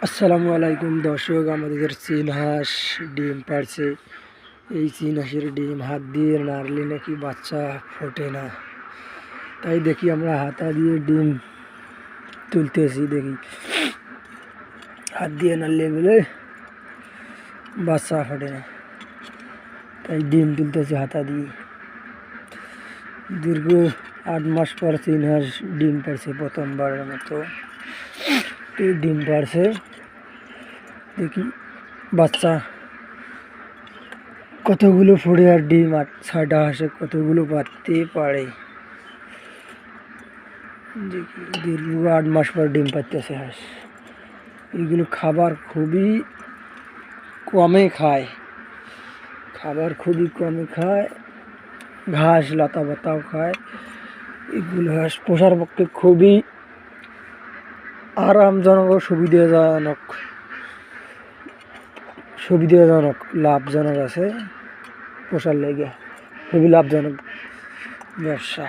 আসসালামু আলাইকুম দর্শক, আমাদের চীন হাঁস ডিম পাড়ছে। এই চীন হাঁসের ডিম হাত দিয়ে নাড়লে নাকি বাচ্চা ফোটে না, তাই দেখি আমরা হাতা দিয়ে ডিম তুলতেছি। দেখি হাত দিয়ে নাড়লে বলে বাচ্চা ফোটে না, তাই ডিম তুলতেছি হাতা দিয়ে। দীর্ঘ 8 মাস পর চীন হাঁস ডিম পাড়ছে, প্রথমবারের মতো ডিম পাড়ছে। দেখি বাচ্চা কতগুলো ফোড়ে আর ডিম 6টা হাঁসে কতগুলো পারতে পারে। দেখি দীর্ঘ 8 মাস পর ডিম পারতেছে হাঁস। এগুলো খাবার খুবই কমে খায়, ঘাস লতা পাতাও খায়। এগুলো হাঁস পোষার পক্ষে খুবই আরামজনক ও সুবিধাজনক লাভজনক আছে। পোষার লেগে খুবই লাভজনক ব্যবসা।